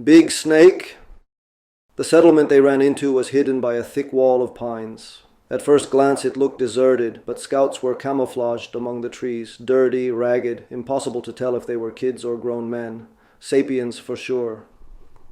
Big Snake. The settlement they ran into was hidden by a thick wall of pines. At first glance it looked deserted, but scouts were camouflaged among the trees, dirty, ragged, impossible to tell if they were kids or grown men. Sapiens for sure.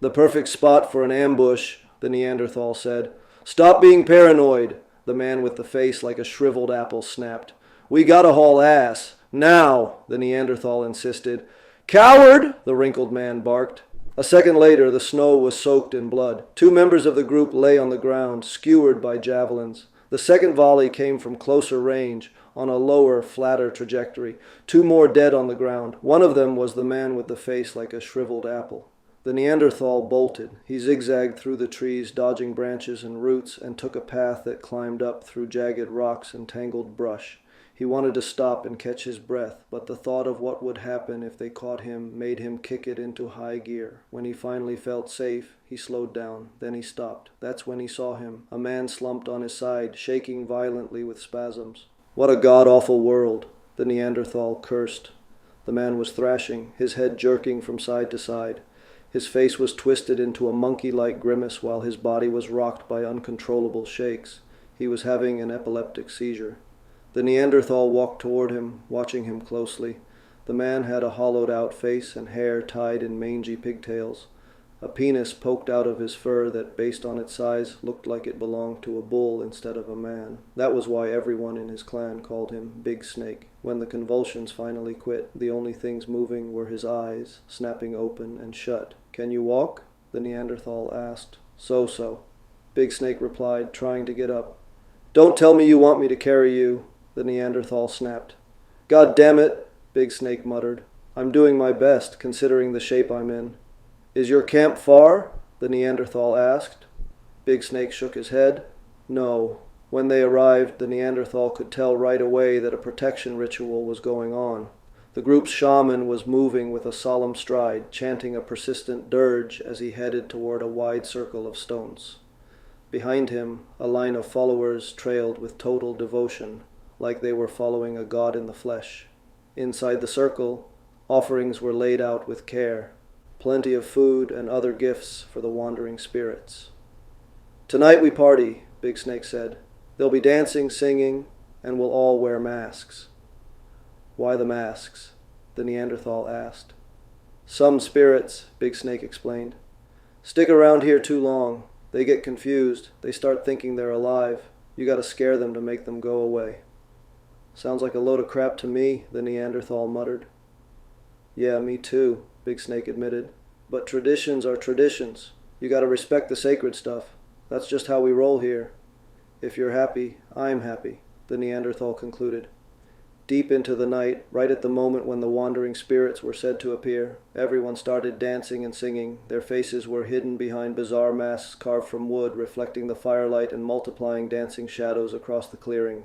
The perfect spot for an ambush, the Neanderthal said. Stop being paranoid, the man with the face like a shriveled apple snapped. We gotta haul ass. Now, the Neanderthal insisted. Coward, the wrinkled man barked. A second later, the snow was soaked in blood. 2 members of the group lay on the ground, skewered by javelins. The second volley came from closer range, on a lower, flatter trajectory. 2 more dead on the ground. One of them was the man with the face like a shriveled apple. The Neanderthal bolted. He zigzagged through the trees, dodging branches and roots, and took a path that climbed up through jagged rocks and tangled brush. He wanted to stop and catch his breath, but the thought of what would happen if they caught him made him kick it into high gear. When he finally felt safe, he slowed down. Then he stopped. That's when he saw him, a man slumped on his side, shaking violently with spasms. What a god-awful world, the Neanderthal cursed. The man was thrashing, his head jerking from side to side. His face was twisted into a monkey-like grimace while his body was rocked by uncontrollable shakes. He was having an epileptic seizure. The Neanderthal walked toward him, watching him closely. The man had a hollowed-out face and hair tied in mangy pigtails. A penis poked out of his fur that, based on its size, looked like it belonged to a bull instead of a man. That was why everyone in his clan called him Big Snake. When the convulsions finally quit, the only things moving were his eyes, snapping open and shut. Can you walk? The Neanderthal asked. So. Big Snake replied, trying to get up. Don't tell me you want me to carry you, the Neanderthal snapped. God damn it, Big Snake muttered. I'm doing my best, considering the shape I'm in. Is your camp far? The Neanderthal asked. Big Snake shook his head. No. When they arrived, the Neanderthal could tell right away that a protection ritual was going on. The group's shaman was moving with a solemn stride, chanting a persistent dirge as he headed toward a wide circle of stones. Behind him, a line of followers trailed with total devotion, like they were following a god in the flesh. Inside the circle, offerings were laid out with care, plenty of food and other gifts for the wandering spirits. Tonight we party, Big Snake said. There'll be dancing, singing, and we'll all wear masks. Why the masks? The Neanderthal asked. Some spirits, Big Snake explained, stick around here too long. They get confused. They start thinking they're alive. You gotta scare them to make them go away. Sounds like a load of crap to me, the Neanderthal muttered. Yeah, me too, Big Snake admitted. But traditions are traditions. You gotta respect the sacred stuff. That's just how we roll here. If you're happy, I'm happy, the Neanderthal concluded. Deep into the night, right at the moment when the wandering spirits were said to appear, everyone started dancing and singing. Their faces were hidden behind bizarre masks carved from wood, reflecting the firelight and multiplying dancing shadows across the clearing.